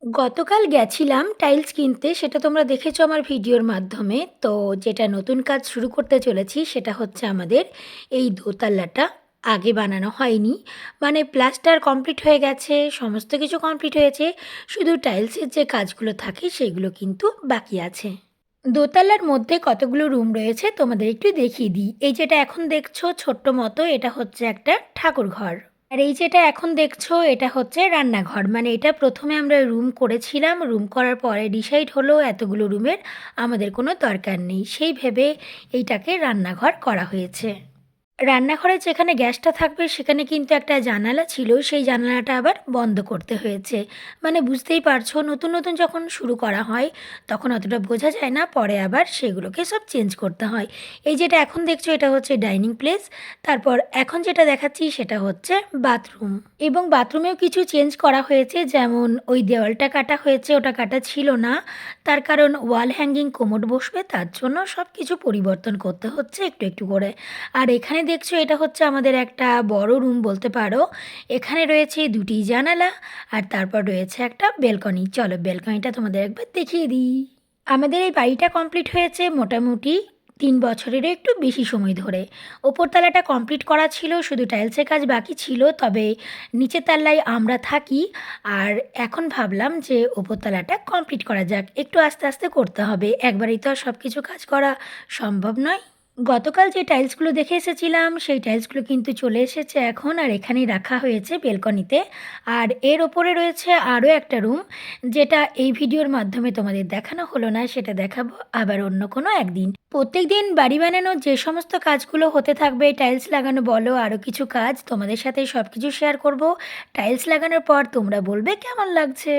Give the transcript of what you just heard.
গতকাল গেছিলাম টাইলস কিনতে, সেটা তোমরা দেখেছো আমার ভিডিওর মাধ্যমে। তো যেটা নতুন কাজ শুরু করতে চলেছি সেটা হচ্ছে আমাদের এই দোতলাটা আগে বানানো হয়নি। মানে প্লাস্টার কমপ্লিট হয়ে গেছে, সমস্ত কিছু কমপ্লিট হয়েছে। শুধু টাইলসের যে কাজগুলো থাকে সেগুলো কিন্তু বাকি আছে। দোতলার মধ্যে কতগুলো রুম রয়েছে তোমাদের একটু দেখিয়ে দিই। এই যেটা এখন দেখছো ছোট্ট মতো, এটা হচ্ছে একটা ঠাকুরঘর। আর এই যেটা এখন দেখছো এটা হচ্ছে রান্নাঘর। মানে এটা প্রথমে আমরা রুম করেছিলাম, রুম করার পরে ডিসাইড হলো এতগুলো রুমের আমাদের কোনো দরকার নেই, সেই ভেবে এইটাকে রান্নাঘর করা হয়েছে। রান্নাঘরে যেখানে গ্যাসটা থাকবে সেখানে কিন্তু একটা জানালা ছিল, সেই জানালাটা আবার বন্ধ করতে হয়েছে। মানে বুঝতেই পারছো, নতুন নতুন যখন শুরু করা হয় তখন অতটা বোঝা যায় না, পরে আবার সেগুলোকে সব চেঞ্জ করতে হয়। এই যেটা এখন দেখছো এটা হচ্ছে ডাইনিং প্লেস। তারপর এখন যেটা দেখাচ্ছি সেটা হচ্ছে বাথরুম। এবং বাথরুমেও কিছু চেঞ্জ করা হয়েছে, যেমন ওই দেওয়ালটা কাটা হয়েছে, ওটা কাটা ছিল না। তার কারণ ওয়াল হ্যাঙ্গিং কোমোড বসবে, তার জন্য সব কিছু পরিবর্তন করতে হচ্ছে একটু একটু করে। আর এখানে দেখছো এটা হচ্ছে আমাদের একটা বড় রুম বলতে পারো। এখানে রয়েছে দুটি জানালা, আর তারপর রয়েছে একটা বেলকনি। চলো বেলকনিটা তোমাদের একবার দেখিয়ে দিই। আমাদের এই বাড়িটা কমপ্লিট হয়েছে মোটামুটি 3 বছরেরও একটু বেশি সময় ধরে। ওপরতলাটা কমপ্লিট করা ছিল, শুধু টাইলসের কাজ বাকি ছিল। তবে নিচের তলায় আমরা থাকি। আর এখন ভাবলাম যে ওপরতলাটা কমপ্লিট করা যাক, একটু আস্তে আস্তে করতে হবে, একবারেই তো আর সব কিছু কাজ করা সম্ভব নয়। গতকাল যে টাইলসগুলো দেখে এসেছিলাম সেই টাইলসগুলো কিন্তু চলে এসেছে এখন, আর এখানেই রাখা হয়েছে বেলকনিতে। আর এর ওপরে রয়েছে আরও একটা রুম, যেটা এই ভিডিওর মাধ্যমে তোমাদের দেখানো হলো না, সেটা দেখাবো আবার অন্য কোনো একদিন। প্রত্যেকদিন বাড়ি বানানোর যে সমস্ত কাজগুলো হতে থাকবে, টাইলস লাগানো বলো আরও কিছু কাজ, তোমাদের সাথে সব কিছু শেয়ার করব। টাইলস লাগানোর পর তোমরা বলবে কেমন লাগছে।